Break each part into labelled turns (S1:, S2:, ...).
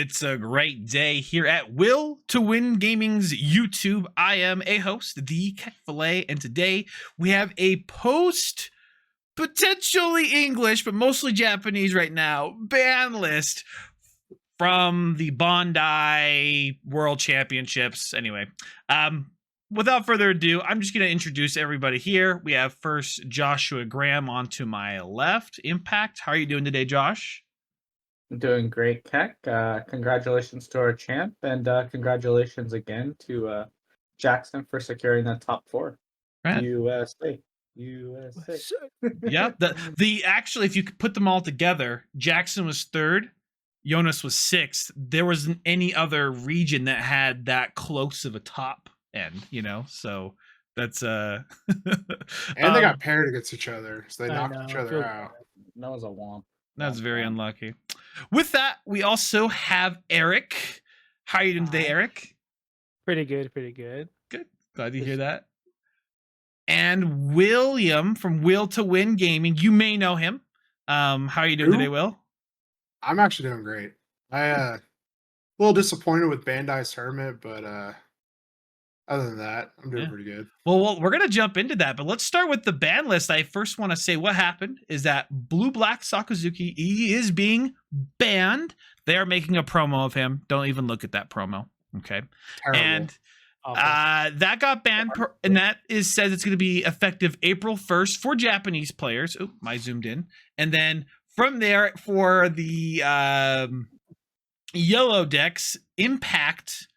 S1: It's a great day here at Will to Win Gaming's YouTube. I am a host, the Kek-Filet, and today we have a post potentially English, but mostly Japanese right now, ban list from the Bondi World Championships. Anyway, without further ado, I'm just going to introduce everybody here. We have first Joshua Graham on to my left. Impact, how are you doing today, Josh?
S2: I'm doing great, Keck. Congratulations to our champ, and congratulations again to Jackson for securing that top 4.
S1: Right.
S2: USA.
S1: Yeah, the actually, if you could put them all together, Jackson was 3rd, Jonas was 6th. There wasn't any other region that had that close of a top end, so that's
S3: and they got paired against each other, so they knocked each other out.
S2: That was a womp.
S1: That's very unlucky. With that, we also have Eric. How are you doing today, Eric?
S4: Pretty good.
S1: Good. Glad to hear that. And William from Will to Win Gaming. You may know him. How are you doing today, Will?
S3: I'm actually doing great. A little disappointed with Bandai's tournament, but other than that, I'm doing pretty good.
S1: Well, we're going to jump into that, but let's start with the ban list. I first want to say what happened is that Blue-Black Sakazuki, he is being banned. They are making a promo of him. Don't even look at that promo. Okay.
S3: Terrible.
S1: And that got banned, and that says it's going to be effective April 1st for Japanese players. Oh, I zoomed in. And then from there, for the yellow decks, Impact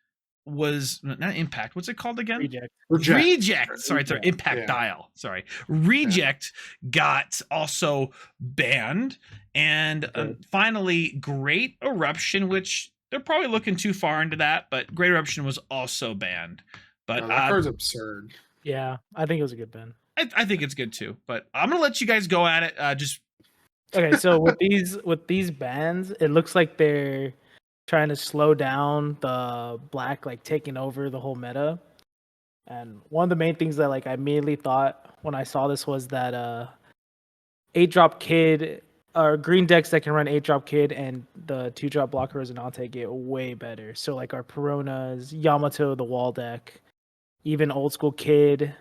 S1: was not Impact. What's it called again? Reject. Sorry. Impact Dial. Sorry. Reject got also banned. And finally, Great Eruption, which they're probably looking too far into that, but Great Eruption was also banned. But
S3: that card's absurd.
S4: Yeah, I think it was a good ban.
S1: I think it's good too. But I'm gonna let you guys go at it.
S4: Okay, so with these bans, it looks like they're trying to slow down the black taking over the whole meta. And one of the main things that I immediately thought when I saw this was that 8-drop Kid or green decks that can run 8-drop Kid and the 2-drop blocker Resonante get way better. So our Peronas, Yamato, the wall deck, even old school Kid,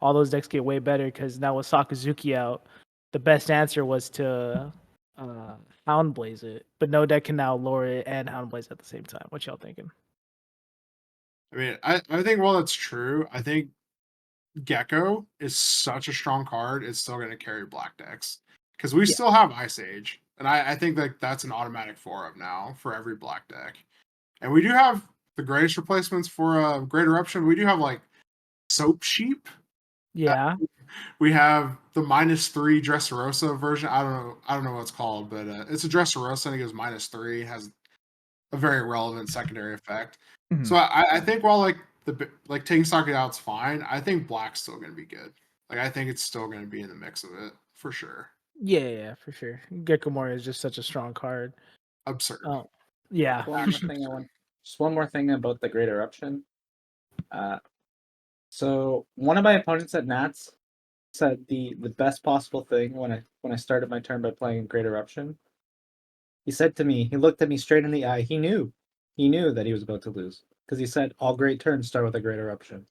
S4: all those decks get way better because now with Sakazuki out, the best answer was to Houndblaze it, but no deck can now lower it and Houndblaze at the same time. What y'all thinking?
S3: I mean, I think while that's true, I think Gecko is such a strong card. It's still going to carry black decks because we still have Ice Age, and I think that's an automatic 4-of now for every black deck. And we do have the greatest replacements for Great Eruption. We do have Soap Sheep.
S4: Yeah.
S3: We have the -3 Dressrosa version. I don't know what it's called, but it's a Dressrosa and it goes -3. It has a very relevant secondary effect. Mm-hmm. So I think while taking Saka out's fine, I think black's still gonna be good. I think it's still gonna be in the mix of it for sure.
S4: Yeah, for sure. Gecko Mori is just such a strong card.
S3: Absurd.
S4: Oh, yeah.
S2: Just one more thing about the Great Eruption. So one of my opponents at Nats said the best possible thing when I started my turn by playing Great Eruption. He said to me, he looked at me straight in the eye. He knew that he was about to lose because he said all great turns start with a Great Eruption.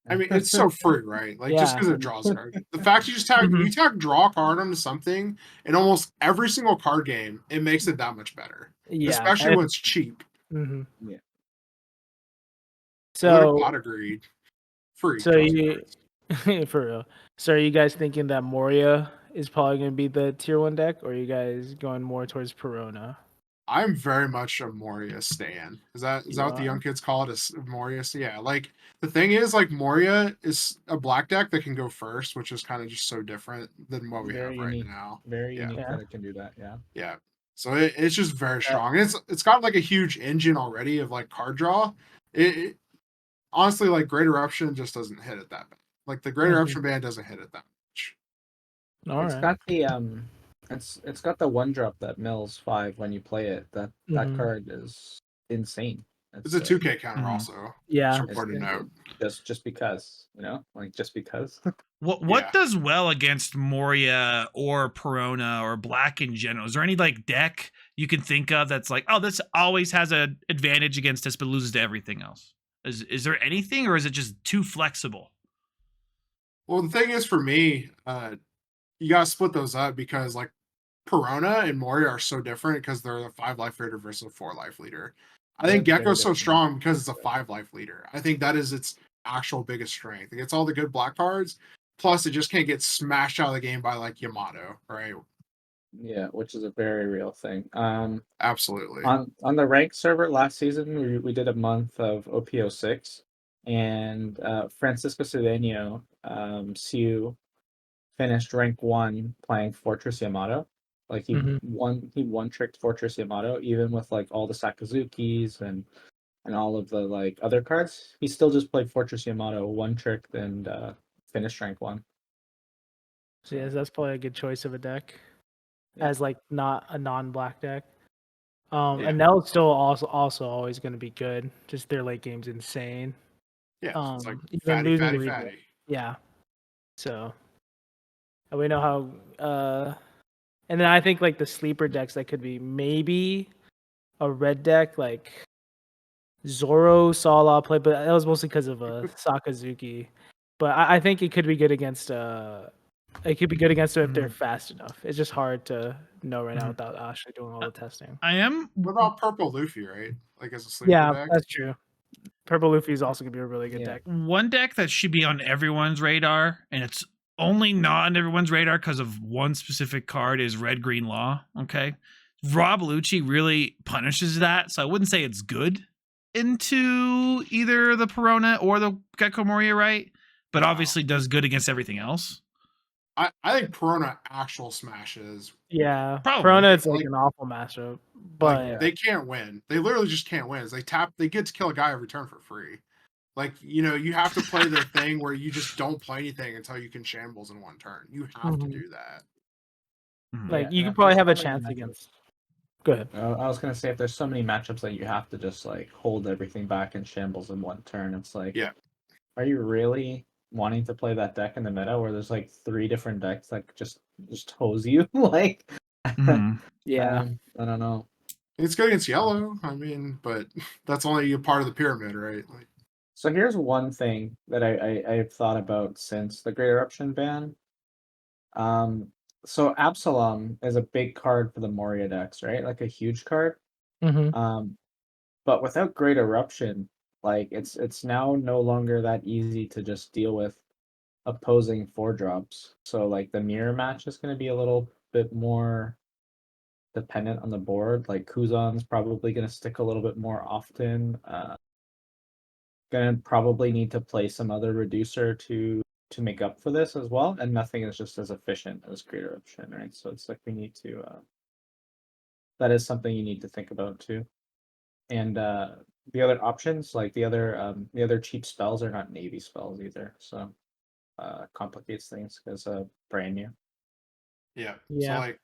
S3: I mean, it's so free, right? Just because it draws a card. The fact you just tag draw a card onto something in almost every single card game, it makes it that much better. Yeah, especially when it's cheap.
S4: Mm-hmm.
S2: Yeah.
S4: So
S3: not agreed. Free.
S4: So for real. So are you guys thinking that Moria is probably going to be the tier 1 deck, or are you guys going more towards Perona?
S3: I'm very much a Moria stan. Is that what the young kids call it? A Moria? So yeah, the thing is, Moria is a black deck that can go first, which is kind of just so different than what we have right now.
S2: Very unique that it can do that. Yeah.
S3: Yeah. So it's just very strong. And it's got a huge engine already of card draw. It honestly, Great Eruption just doesn't hit it that bad. The Great Eruption ban doesn't hit it that much.
S2: It's got the it's got the 1-drop that mills 5 when you play it. That card is insane.
S3: It's a 2K counter also.
S4: Yeah.
S3: Important note.
S2: Just because, just because.
S1: What
S3: Yeah.
S1: does well against Moria or Perona or Black in general? Is there any like deck you can think of that's like, oh, this always has an advantage against us but loses to everything else? Is there anything, or is it just too flexible?
S3: Well, the thing is for me, you gotta split those up because like Perona and Moria are so different because they're a 5 life leader versus a 4 life leader. I think
S2: They're very
S3: Gecko's so
S2: different.
S3: strong because it's a 5 life leader. I think that is its actual biggest strength. It gets all the good black cards, plus it just can't get smashed out of the game by like Yamato, right?
S2: Yeah, which is a very real thing.
S3: Absolutely.
S2: On the ranked server last season, we did a month of OP06, and Francisco Cedeno, Siu, finished rank 1 playing Fortress Yamato. Like
S4: Mhm.
S2: he one tricked Fortress Yamato, even with like all the Sakazukis and all of the like other cards. He still just played Fortress Yamato, one tricked, and finished rank 1.
S4: So yes, that's probably a good choice of a deck.
S2: Yeah.
S4: As like not a non-black deck.
S3: Yeah.
S4: And Nell's still also always going to be good. Just their late game's insane.
S3: Yeah. It's like
S4: Even
S3: fatty,
S4: losing
S3: fatty,
S4: to Reaper.
S3: fatty.
S4: Yeah. So and we know how and then I think like the sleeper decks that could be maybe a red deck like Zoro saw a lot of play, but that was mostly because of Sakazuki. But I think it could be good against it could be good against them if they're fast enough. It's just hard to know right now
S1: Mhm.
S4: without actually doing all the testing.
S1: I am.
S3: What about Purple Luffy, right? Like as a sleeper
S4: Yeah,
S3: deck?
S4: that's true. Purple Luffy is also gonna be a really good
S2: Yeah.
S4: deck.
S1: One deck that should be on everyone's radar, and it's only not on everyone's radar because of one specific card, is Red Green Law. Okay, Rob Lucci really punishes that, so I wouldn't say it's good into either the Perona or the Gecko Moria, right? But
S3: No.
S1: obviously does good against everything else.
S3: I think Perona actual smashes.
S4: Yeah,
S1: Probably.
S4: Perona it's like
S3: Like-
S4: an awful matchup,
S3: Like
S4: but
S3: they can't win. They literally just can't win. They get to kill a guy every turn for free. Like, you have to play the thing where you just don't play anything until you can shambles in one turn. You have to
S4: Mhm.
S3: do that.
S4: like
S2: Yeah,
S4: you
S2: and
S4: could probably
S2: there's
S4: have a
S2: so many
S4: chance
S2: matchups.
S4: against. Go ahead.
S2: I was gonna say if there's so many matchups that you have to just like hold everything back in shambles in one turn, it's like,
S3: Yeah.
S2: are you really wanting to play that deck in the meta where there's like 3 different decks that just hose you? Like,
S1: Mhm.
S4: Yeah,
S2: I don't know.
S3: It's good against yellow. I mean, but that's only a part of the pyramid, right? Like,
S2: So here's one thing that I've thought about since the Great Eruption ban. Um, so Absalom is a big card for the Moria decks, right? Like a huge card.
S4: hmm
S2: Um, but without Great Eruption, like it's now no longer that easy to just deal with opposing 4-drops. So like the mirror match is going to be a little bit more dependent on the board. Like Kuzan's probably going to stick a little bit more often. Gonna probably need to play some other reducer to make up for this as well, and nothing is just as efficient as Great Eruption, right? So it's like we need to that is something you need to think about too. And the other options, like the other cheap spells are not navy spells either, so complicates things because brand new.
S3: yeah. So
S4: yeah,
S3: like,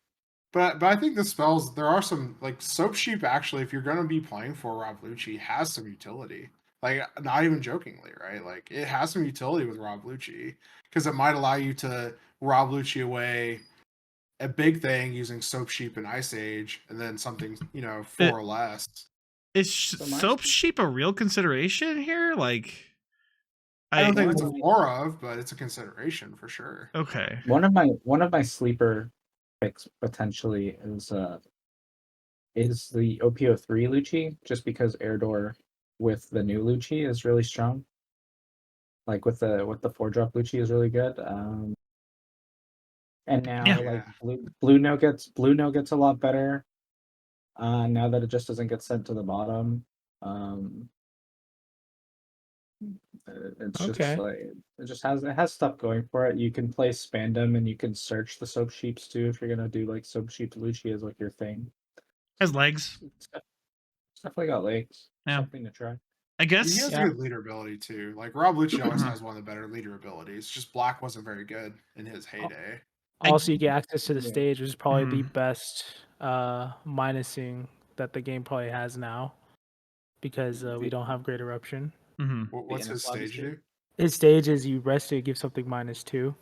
S3: but I think the spells there are some like Soap Sheep actually. If you're gonna be playing for Rob Lucci, has some utility. Like, not even jokingly, right? Like, it has some utility with Rob Lucci because it might allow you to Rob Lucci away a big thing using Soap Sheep and Ice Age, and then something 4 or less.
S1: Is
S2: So my
S1: Soap Sheep a real consideration here? Like,
S3: I don't think
S2: One
S3: it's
S2: of
S3: a
S2: my-
S3: four of, but it's a consideration for sure.
S1: okay.
S2: one of my sleeper picks potentially is the OP03 Lucci, just because Erdor with the new Lucci is really strong. Like with the 4-drop Lucci is really good. And now
S1: Yeah.
S2: like
S3: Yeah.
S2: blue no gets a lot better. Now that it just doesn't get sent to the bottom. Um, it's just
S4: Okay.
S2: like it has stuff going for it. You can play Spandom and you can search the Soap Sheeps too if you're gonna do like Soap Sheep Lucci as like your thing.
S1: Has legs.
S2: It's definitely got legs.
S1: Yeah.
S2: Something to try.
S1: I
S3: He
S1: guess.
S3: has
S4: Yeah.
S3: good leader ability too. Like Rob Lucci always
S1: Mhm.
S3: has one of the better leader abilities. Just Black wasn't very good in his heyday.
S4: Also, you get access to the
S2: Yeah.
S4: stage, which is probably the
S1: Mhm.
S4: best minusing that the game probably has now, because we don't have Great Eruption.
S1: Mhm.
S3: What's his
S2: Inequality
S3: stage do?
S4: His stage is you rest it, give something -2.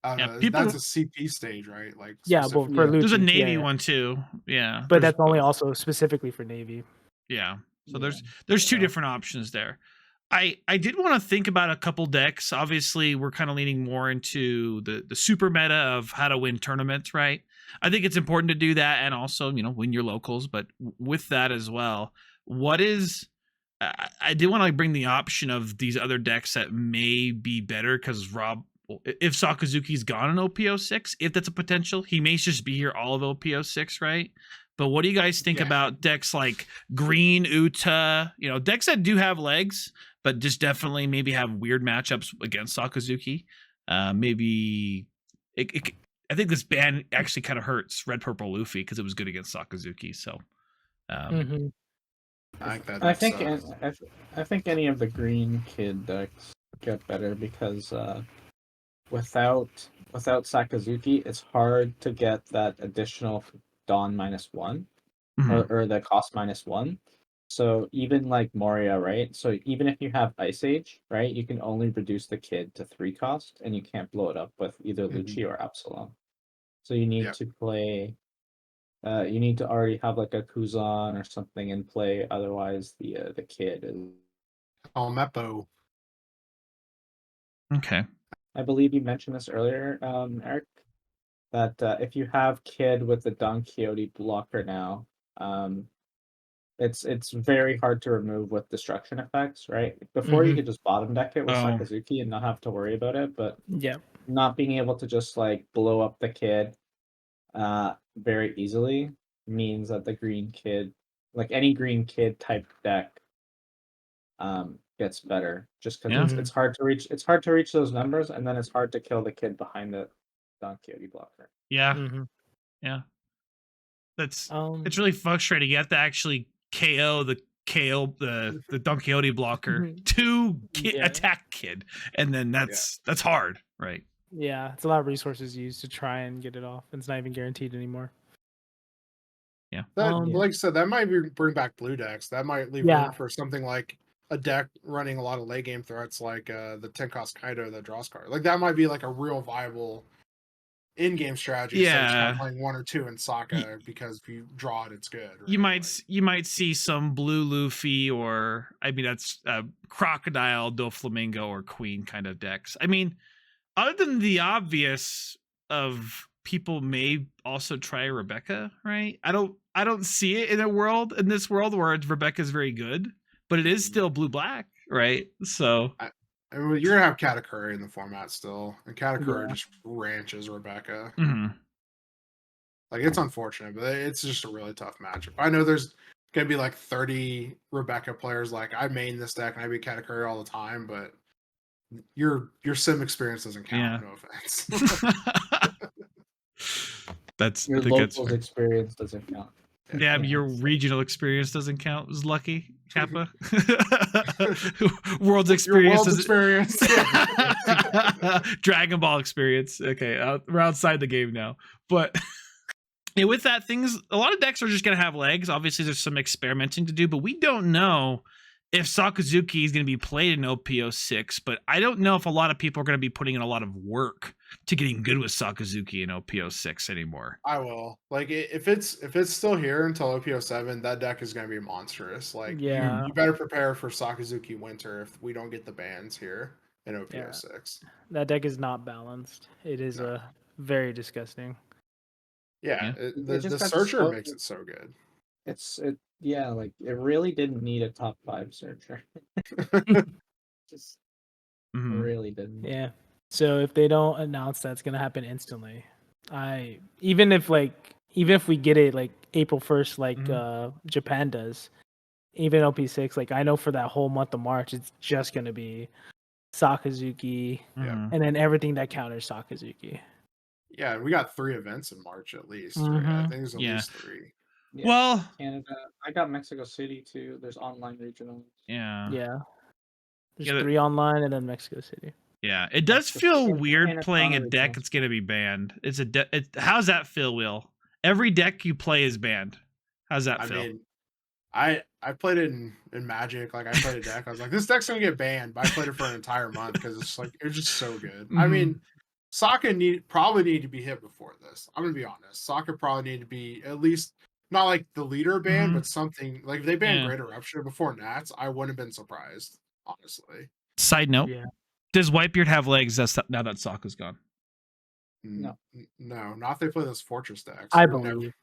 S3: I don't
S1: Yeah,
S3: know.
S1: people-
S3: That's a CP stage, right? Like
S4: Yeah, but
S3: specifically.
S4: for
S2: Yeah.
S4: Lucci,
S1: There's a Navy
S4: yeah.
S1: one too. Yeah.
S4: But
S1: there's
S4: that's only
S1: both.
S4: also specifically for Navy.
S1: Yeah. So
S2: Yeah.
S1: there's two
S2: So-
S1: different options there. I did want to think about a couple decks. Obviously, we're kind of leaning more into the super meta of how to win tournaments, right? I think it's important to do that and also, win your locals, but with that as well, what is I did want to bring the option of these other decks that may be better because if Sakazuki's gone in OP06, if that's a potential, he may just be here all of OP06, right? But what do you guys think
S3: Yeah.
S1: about decks like Green, Uta, decks that do have legs, but just definitely maybe have weird matchups against Sakazuki? Maybe I think this ban actually kind of hurts Red Purple Luffy because it was good against Sakazuki. So,
S4: Mhm.
S3: I think that.
S2: I
S3: That's,
S2: think I think any of the green kid decks get better because without Sakazuki, it's hard to get that additional Dawn -1
S1: mhm.
S2: or the cost -1. So even like Moria, right? So even if you have Ice Age, right, you can only reduce the kid to 3 cost, and you can't blow it up with either
S3: Mhm.
S2: Lucci or Absalom. So you need
S3: Yeah.
S2: to play. You need to already have like a Kuzan or something in play. Otherwise, the kid is.
S3: Oh, Meppo.
S1: Okay.
S2: I believe you mentioned this earlier, Eric, that if you have kid with the Don Quixote blocker now, it's very hard to remove with destruction effects, right? Before you
S4: Mhm.
S2: could just bottom deck it with
S1: Oh.
S2: Sakazuki and not have to worry about it, but
S4: Yeah.
S2: not being able to just like blow up the kid very easily means that the green kid, like any green kid type deck, gets better just because
S1: Yeah.
S2: it's hard to reach. It's hard to reach those numbers, and then it's hard to kill the kid behind the Don Quixote blocker.
S1: Yeah.
S4: Mhm.
S1: Yeah. It's
S4: Um.
S1: really frustrating. You have to actually KO the Don Quixote blocker to
S4: Yeah.
S1: attack kid, and then that's hard, right?
S4: Yeah, it's a lot of resources used to try and get it off. It's not even guaranteed anymore.
S3: That,
S4: Yeah.
S3: like I said, that might bring back blue decks. That might leave
S4: Yeah.
S3: room for something like a deck running a lot of late game threats, like the 10 cost Kaido that draws card. Like that might be like a real viable in-game strategy instead of just kind of
S1: Yeah.
S3: playing 1 or 2 in Saka because if you draw it, it's good. Right?
S1: You might see some blue Luffy or that's Crocodile, Doflamingo, or Queen kind of decks. Other than the obvious of people may also try Rebecca, right? I don't see it in this world where Rebecca's very good, but it is still blue black, right? So
S3: I mean, you're gonna have Katakuri in the format still, and Katakuri
S4: Yeah.
S3: just ranches Rebecca.
S1: mhm.
S3: Like it's unfortunate, but it's just a really tough matchup. I know there's gonna be like 30 Rebecca players. Like I main this deck and I beat Katakuri all the time, but your sim experience doesn't count.
S1: Yeah.
S3: No offense.
S1: That's
S2: Your
S1: I think that's
S2: locals
S1: fair.
S2: experience doesn't count.
S1: Damn,
S2: Yeah,
S1: your
S2: so-
S1: regional experience doesn't count as lucky, Kappa. World's
S3: Your
S1: experience
S3: world's
S1: doesn't-
S3: experience.
S1: Dragon Ball experience. Okay, we're outside the game now. But with that, a lot of decks are just going to have legs. Obviously, there's some experimenting to do, but we don't know if Sakazuki is going to be played in OP06. But I don't know if a lot of people are going to be putting in a lot of work to getting good with Sakazuki in OP06 anymore.
S3: I will. Like if it's still here until OP07, that deck is going to be monstrous. Like
S4: Yeah.
S3: you better prepare for Sakazuki Winter if we don't get the bans here in OP06.
S4: That deck is not balanced. It is
S3: No.
S4: very disgusting.
S3: Yeah,
S1: Yeah.
S3: the
S2: just got
S3: searcher
S2: so-
S3: makes it so good.
S2: Yeah, like it really didn't need a top 5 searcher. Just
S1: Mhm.
S2: really didn't.
S4: Yeah. So if they don't announce that's gonna happen instantly, even if we get it like April 1st, like Japan does, even OP6, like I know for that whole month of March, it's just gonna be Sakazuki,
S1: Mhm.
S4: and then everything that counters Sakazuki.
S3: Yeah, we got 3 events in March at least. Right? I
S4: Mhm.
S3: think there's at
S1: Yeah.
S3: least 3.
S2: Yeah,
S1: Well,
S2: Canada. I got Mexico City too. There's online regionals.
S1: yeah.
S4: Yeah. There's
S1: Yeah,
S4: 3 online and then Mexico City.
S1: Yeah, it does
S2: Mexico
S1: feel
S2: City,
S1: weird
S2: Canada,
S1: playing a
S2: Toronto
S1: deck
S2: regionals.
S1: that's going to be banned. How's that feel, Will? Every deck you play is banned. How's that
S3: I
S1: feel?
S3: mean, I played it in Magic. Like I played a deck. I was like, this deck's gonna get banned, but I played it for an entire month because it's just so good. I
S1: Mhm.
S3: mean, Saka probably need to be hit before this. I'm gonna be honest. Saka probably need to be at least not like the leader ban, but something like if they banned
S1: Yeah.
S3: Great Eruption before Nats, I wouldn't have been surprised, honestly.
S1: Side note:
S4: Yeah.
S1: does Whitebeard have legs? Now that Sokka's gone.
S2: No.
S3: No, not if they play those Fortress decks.
S4: I
S3: You're never-
S4: believe.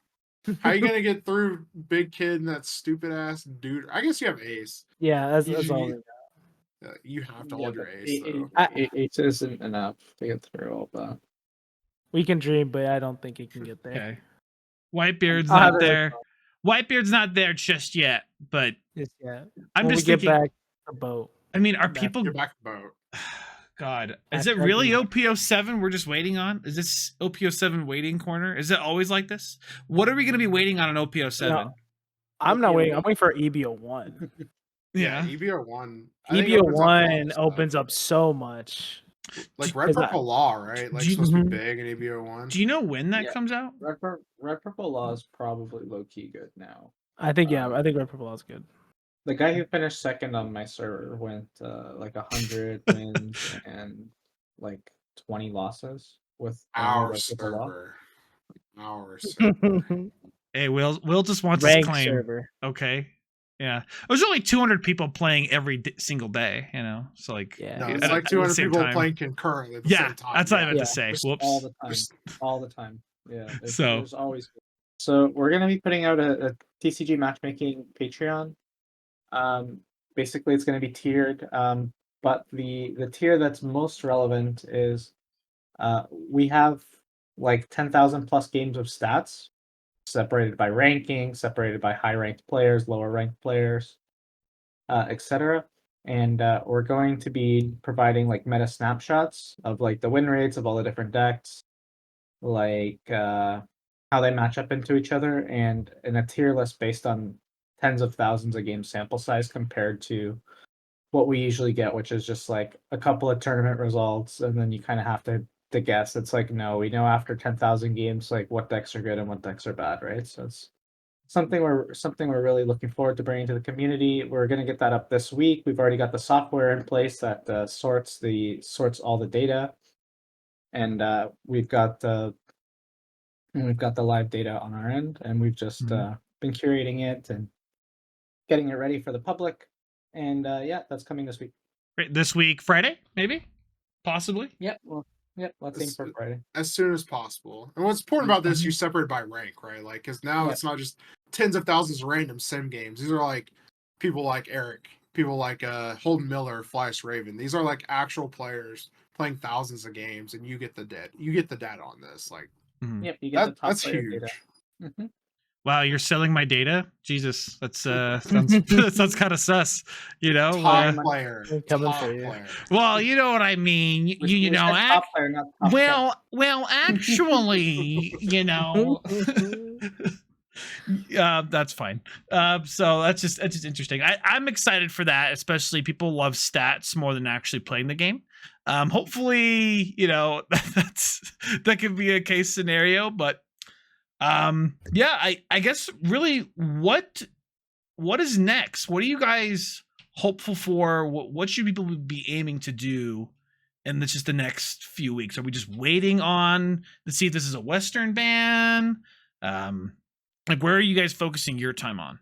S3: How you gonna get through Big Kid and that stupid ass dude? I guess you have Ace.
S4: Yeah, that's
S3: You-
S4: all.
S3: you- You have to
S2: Yeah,
S3: hold your
S2: but
S3: Ace though.
S2: it isn't enough to get through all that.
S4: We can dream, but I don't think it can get there.
S1: Okay. Whitebeard's
S4: I'll have
S1: not
S4: it
S1: there. Whitebeard's not there just yet, but
S4: Just yeah.
S1: I'm
S4: When
S1: just
S4: we get
S1: thinking.
S4: back the boat.
S1: I mean, are
S4: back-
S1: people?
S3: Get back to the boat.
S1: God, is
S4: Hashtag
S1: it really
S4: dream.
S1: OP07 we're just waiting on? Is this OP07 waiting corner? Is it always like this? What are we going to be waiting on an OP07?
S4: No, I'm not waiting. I'm waiting for EBO1.
S1: Yeah.
S3: EBO1.
S4: EBO1 opens up so much.
S3: Like Red
S4: Because I-
S3: Purple Law, right? Like
S1: Do you-
S3: supposed to be
S4: Mhm.
S3: big in EBO1.
S1: Do you know when that
S2: Yeah.
S1: comes out?
S2: Red Purple Law is probably low key good now.
S4: I think I think Red Purple is good.
S2: The guy who finished second on my server went like 100 wins and like 20 losses with only
S3: Our
S2: Red Purple Law.
S3: server. Our server.
S1: Hey, Will just wants his
S4: Rank
S1: claim.
S4: server.
S1: Okay. Yeah. There's only 200 people playing every single day, so like
S4: Yeah.
S3: No,
S1: at-
S3: it's
S1: at
S3: like
S1: the
S3: 200
S1: same
S3: people
S1: time.
S3: playing concurrently at the
S1: Yeah,
S3: same time.
S1: that's what I meant
S4: Yeah.
S1: to say.
S2: Just
S1: Whoops.
S2: all the time.
S3: Just-
S2: All the time. Yeah.
S1: So-
S2: There's always. So we're gonna be putting out a TCG matchmaking Patreon. Basically it's gonna be tiered. But the tier that's most relevant is we have like 10,000 plus games of stats separated by ranking, separated by high ranked players, lower ranked players, etc. And we're going to be providing like meta snapshots of like the win rates of all the different decks, like how they match up into each other, and in a tier list based on tens of thousands of game sample size compared to what we usually get, which is just like a couple of tournament results, and then you kind of have to guess. It's like, no, we know after 10,000 games like what decks are good and what decks are bad, right? So it's something we're really looking forward to bringing to the community. We're going to get that up this week. We've already got the software in place that sorts all the data, and we've got the live data on our end, and we've just
S1: Mhm.
S2: been curating it and getting it ready for the public. And yeah, that's coming this week.
S1: Right, this week, Friday, maybe, possibly.
S2: Yep. Well, yep. Let's aim for Friday.
S3: as soon as possible. And what's important about this, you separate by rank, right? Like, because now
S2: Yeah.
S3: it's not just tens of thousands of random sim games. These are like people like Eric, people like Holden Miller, Flyest Raven. These are like actual players playing thousands of games, and you get the data on this. Like,
S1: Mhm.
S2: Yep. You get the top
S3: that's
S2: player
S3: huge.
S2: data. Mhm.
S1: Wow, you're selling my data? Jesus, that's sounds that sounds kind of sus,
S3: Top
S1: uh,
S3: player,
S4: We're coming
S3: top
S4: for you.
S3: player.
S1: well, you know what I mean.
S2: We said top player, not top 10.
S1: Well, actually, that's fine. So that's just interesting. I'm excited for that, especially people love stats more than actually playing the game. Hopefully, that could be a case scenario, but yeah, I guess really what is next? What are you guys hopeful for? What should people be aiming to do in just the next few weeks? Are we just waiting on to see if this is a Western ban? Like, where are you guys focusing your time on?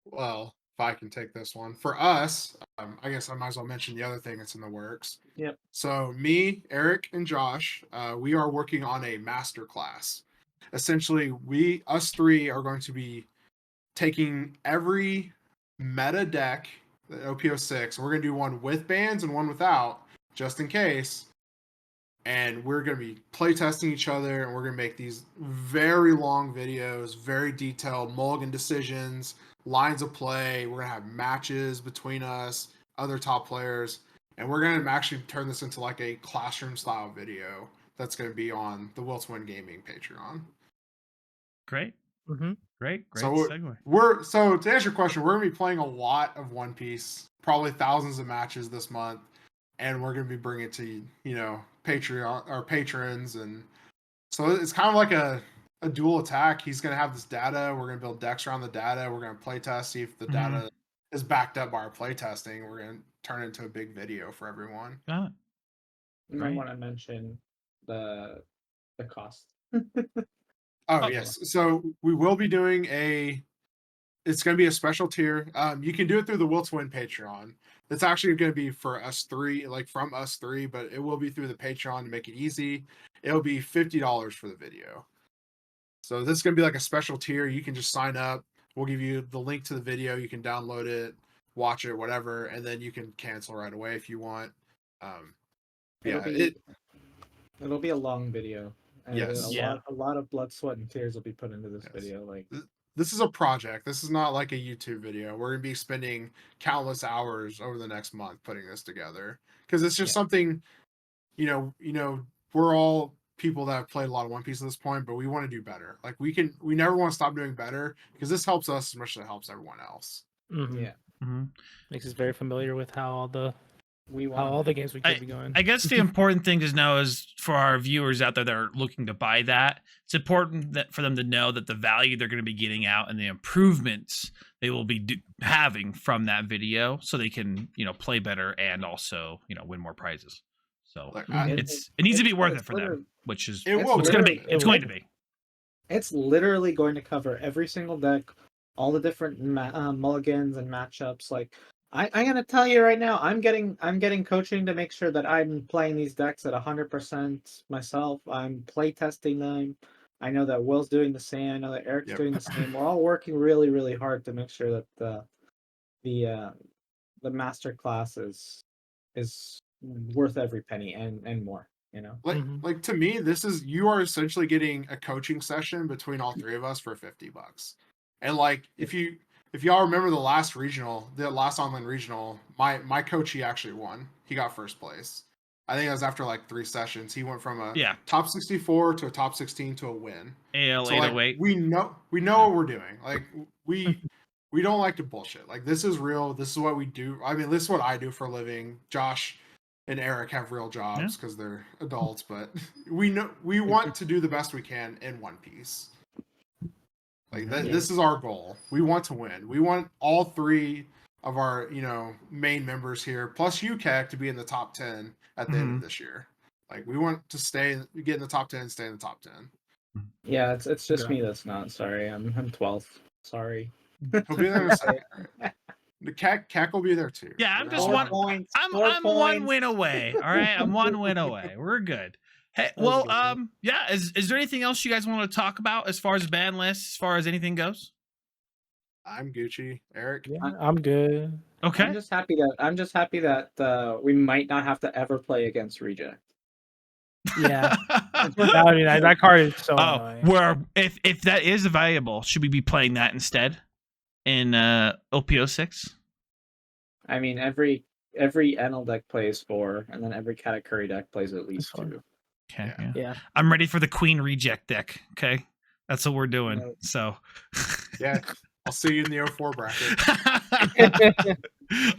S3: Well, if I can take this one for us, I guess I might as well mention the other thing that's in the works.
S2: Yep.
S3: So me, Eric, and Josh, we are working on a master class. Essentially, us three are going to be taking every meta deck, the OP06, and we're going to do one with bans and one without, just in case. And we're going to be playtesting each other, and we're going to make these very long videos, very detailed mulligan decisions, lines of play. We're going to have matches between us, other top players, and we're going to actually turn this into like a classroom style video that's going to be on the Will to Win Gaming Patreon.
S1: Great.
S4: Mm-hmm.
S1: Great
S3: So
S1: segue.
S3: so to answer your question, we're gonna be playing a lot of One Piece, probably thousands of matches this month, and we're gonna be bringing it to Patreon or patrons, and so it's kind of like a dual attack. He's gonna have this data. We're gonna build decks around the data. We're gonna play test, see if the data is backed up by our play testing. We're gonna turn it into a big video for everyone.
S1: Got it.
S2: You might
S1: Right.
S2: want to mention the cost.
S3: Oh
S1: Oh.
S3: yes. So we will be doing it's going to be a special tier. You can do it through the Will to Win Patreon. It's actually going to be for us three, like from us three, but it will be through the Patreon to make it easy. It'll be $50 for the video. So this is going to be like a special tier. You can just sign up. We'll give you the link to the video. You can download it, watch it, whatever, and then you can cancel right away if you want.
S2: It'll
S3: Yeah,
S2: be a long video. And
S3: Yes.
S4: Yeah.
S2: a lot of blood, sweat, and tears will be put into this
S3: Yes.
S2: video. Like,
S3: this is a project. This is not like a YouTube video. We're going to be spending countless hours over the next month putting this together because it's just
S2: Yeah.
S3: something, you know, we're all people that have played a lot of One Piece at this point, but we want to do better. Like we never want to stop doing better because this helps us as much as it helps everyone else.
S4: Mhm.
S2: yeah,
S4: Makes us very familiar with how all the games we could be going.
S1: I guess the important thing to know is for our viewers out there that are looking to buy that, it's important that for them to know that the value they're going to be getting out and the improvements they will be having from that video, so they can play better and also win more prizes. So
S3: Like
S1: it needs to be worth it for them, which is
S3: it will.
S1: what's going to be.
S2: literally-
S1: It's going to be.
S2: it's literally going to cover every single deck, all the different mulligans and matchups. Like, I'm gonna tell you right now, I'm getting coaching to make sure that I'm playing these decks at 100% myself. I'm play testing them. I know that Will's doing the same. I know that Eric's
S3: Yep.
S2: doing the same. We're all working really, really hard to make sure that the master class is worth every penny and more.
S3: Like to me, you are essentially getting a coaching session between all three of us for $50. And like if y'all remember the last online regional, my coach, he actually won. He got first place. I think it was after like 3 sessions. He went from a top 64 to a top 16 to a win.
S1: AL
S3: So like
S1: 808.
S3: we know what we're doing. Like we don't like to bullshit. Like this is real. This is what we do. I mean, this is what I do for a living. Josh and Eric have real jobs because they're adults, but we want to do the best we can in One Piece. Like this is our goal. We want to win. We want all three of our main members here, plus you, Keck, to be in the top 10 at the end of this year. Like we want to get in the top 10, stay in the top 10.
S2: Yeah, it's just me that's not. Sorry, I'm 12th. Sorry.
S3: He'll be there in a second. The Keck will be there too.
S1: Yeah, I'm just
S2: 4
S1: one.
S2: points.
S1: I'm
S2: 4
S1: one
S2: points.
S1: win away. All right, I'm 1 win away. We're good. Hey, well, yeah. Is there anything else you guys want to talk about as far as ban lists, as far as anything goes?
S3: I'm Gucci. Eric.
S4: Yeah, I'm good.
S1: Okay.
S2: I'm just happy that we might not have to ever play against Reject.
S4: Yeah, that would be nice. That card is so annoying.
S1: Where if that is available, should we be playing that instead in OP06?
S2: I mean, every NL deck plays 4, and then every Katakuri deck plays at least 2.
S1: Okay.
S4: Yeah.
S1: I'm ready for the Queen Reject deck. Okay, that's what we're doing.
S2: Right.
S1: So.
S3: Yeah. I'll see you in the 04 bracket.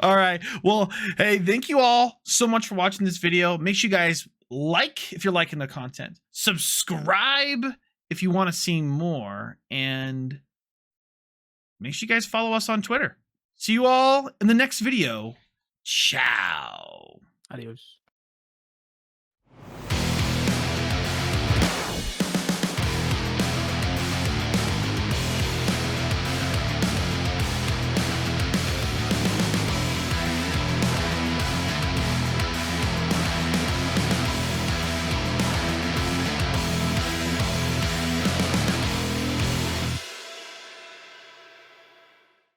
S1: All right. Well, hey, thank you all so much for watching this video. Make sure you guys like if you're liking the content. Subscribe if you want to see more. And make sure you guys follow us on Twitter. See you all in the next video. Ciao.
S4: Adios.